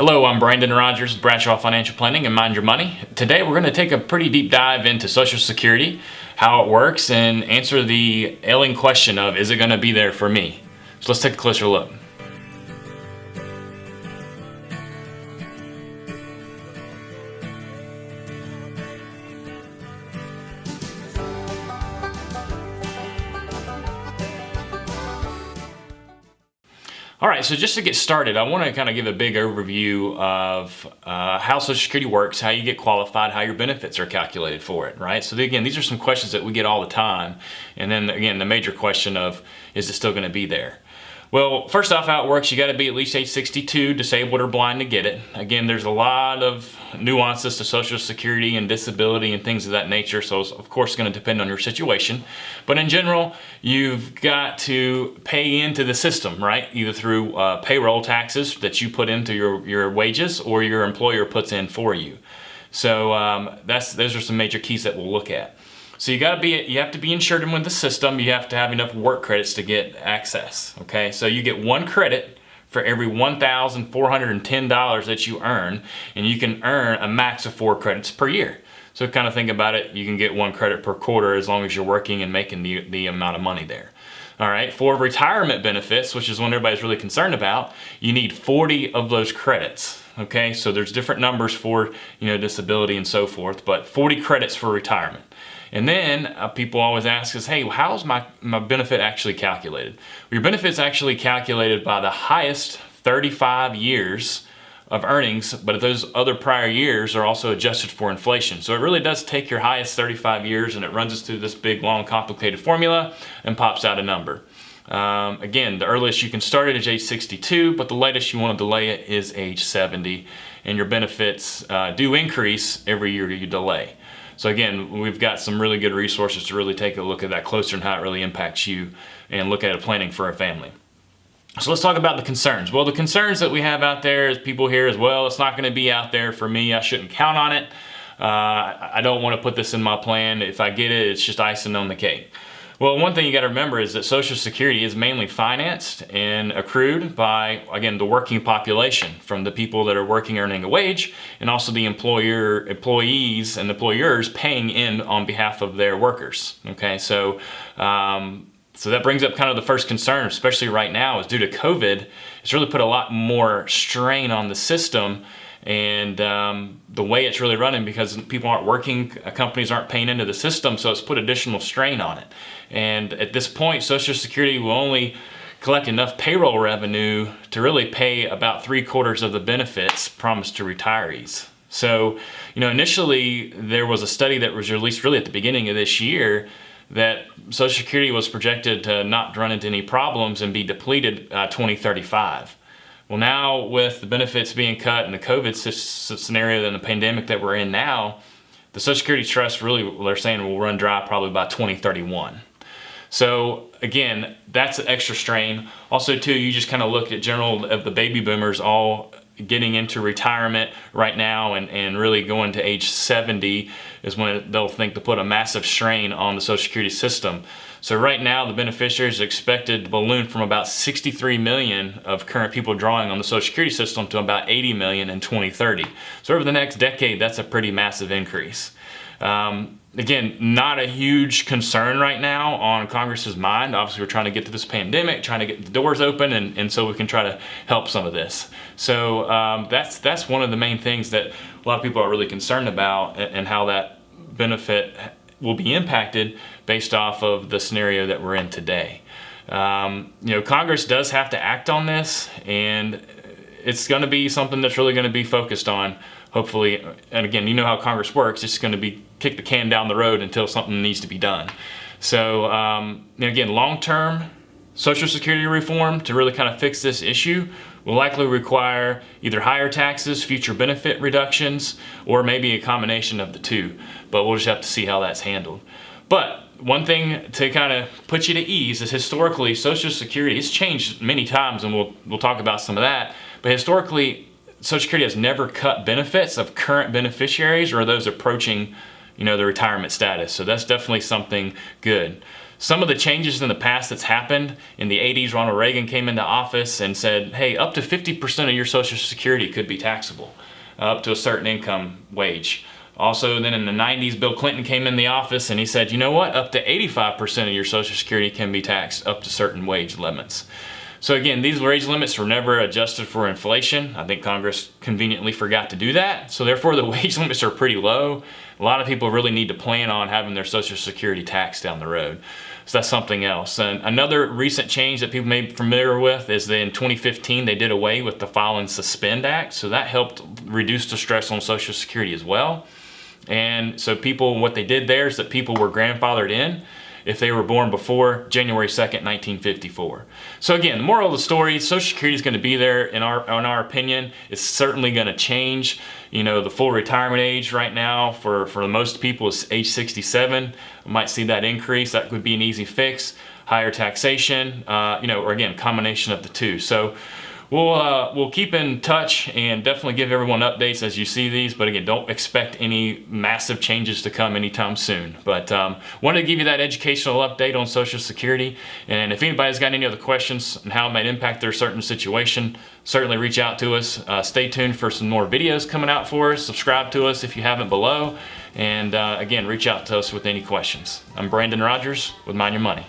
Hello, I'm Brandon Rogers with Bradshaw Financial Planning and Mind Your Money. Today we're going to take a pretty deep dive into Social Security, how it works, and answer the ailing question of, is it going to be there for me? So let's take a closer look. All right, so just to get started, I want to kind of give a big overview of how Social Security works, how you get qualified, how your benefits are calculated for it, right? So again, these are some questions that we get all the time. And then again, the major question of, is it still going to be there? Well, first off, how it works, you got to be at least age 62, disabled or blind to get it. Again, there's a lot of nuances to Social Security and disability and things of that nature, so it's of course going to depend on your situation. But in general, you've got to pay into the system, right? Either through payroll taxes that you put into your wages or your employer puts in for you. So those are some major keys that we'll look at. So you have to be insured with the system. You have to have enough work credits to get access. Okay, so you get one credit for every $1,410 that you earn, and you can earn a max of 4 credits per year. So kind of think about it, you can get 1 credit per quarter as long as you're working and making the amount of money there. All right, for retirement benefits, which is one everybody's really concerned about, you need 40 of those credits. Okay, so there's different numbers for disability and so forth, but 40 credits for retirement. And then people always ask us, hey, how's my benefit actually calculated? Well, your benefit's actually calculated by the highest 35 years of earnings, but those other prior years are also adjusted for inflation. So it really does take your highest 35 years and it runs us through this big, long, complicated formula and pops out a number. Again, the earliest you can start it is age 62, but the latest you want to delay it is age 70. And your benefits do increase every year you delay. So again, we've got some really good resources to really take a look at that closer and how it really impacts you and look at a planning for a family. So let's talk about the concerns. Well, the concerns that we have out there is people hear as well, it's not going to be out there for me. I shouldn't count on it. I don't want to put this in my plan. If I get it, it's just icing on the cake. Well, one thing you got to remember is that Social Security is mainly financed and accrued by, again, the working population, from the people that are working, earning a wage, and also the employees and employers paying in on behalf of their workers. Okay, so that brings up kind of the first concern, especially right now, is due to COVID. It's really put a lot more strain on the system and the way it's really running, because people aren't working, companies aren't paying into the system, so it's put additional strain on it. And at this point, Social Security will only collect enough payroll revenue to really pay about 3/4 of the benefits promised to retirees. So, initially there was a study that was released really at the beginning of this year that Social Security was projected to not run into any problems and be depleted 2035. Well, now with the benefits being cut and the COVID scenario and the pandemic that we're in now, the Social Security Trust really, they're saying, will run dry probably by 2031. So again, that's an extra strain. Also too, you just kind of look at general of the baby boomers all getting into retirement right now and really going to age 70 is when they'll think to put a massive strain on the Social Security system. So right now the beneficiaries are expected to balloon from about 63 million of current people drawing on the Social Security system to about 80 million in 2030. So over the next decade, that's a pretty massive increase. Again, not a huge concern right now on Congress's mind. Obviously, we're trying to get to this pandemic, trying to get the doors open, and so we can try to help some of this. So that's one of the main things that a lot of people are really concerned about, and how that benefit will be impacted based off of the scenario that we're in today. Congress does have to act on this, and it's going to be something that's really going to be focused on, hopefully. And again, you know how Congress works. It's going to be kick the can down the road until something needs to be done. So again, long-term Social Security reform to really kind of fix this issue will likely require either higher taxes, future benefit reductions, or maybe a combination of the two. But we'll just have to see how that's handled. But one thing to kind of put you to ease is, historically, Social Security has changed many times, and we'll talk about some of that. But historically, Social Security has never cut benefits of current beneficiaries or those approaching, the retirement status. So that's definitely something good. Some of the changes in the past that's happened, in the 80s, Ronald Reagan came into office and said, hey, up to 50% of your Social Security could be taxable, up to a certain income wage. Also, then in the 90s, Bill Clinton came in the office and he said, you know what, up to 85% of your Social Security can be taxed up to certain wage limits. So again, these wage limits were never adjusted for inflation. I think Congress conveniently forgot to do that. So therefore, the wage limits are pretty low. A lot of people really need to plan on having their Social Security taxed down the road. So that's something else. And another recent change that people may be familiar with is that in 2015, they did away with the File and Suspend Act. So that helped reduce the stress on Social Security as well. And so what they did there is that people were grandfathered in if they were born before January 2nd, 1954. So again, the moral of the story, Social Security is going to be there in our opinion. It's certainly going to change. You know, the full retirement age right now for most people is age 67. We might see that increase. That would be an easy fix. Higher taxation, or again, combination of the two. So we'll keep in touch and definitely give everyone updates as you see these. But again, don't expect any massive changes to come anytime soon. But wanted to give you that educational update on Social Security. And if anybody's got any other questions on how it might impact their certain situation, certainly reach out to us. Stay tuned for some more videos coming out for us. Subscribe to us if you haven't below. And again, reach out to us with any questions. I'm Brandon Rogers with Mind Your Money.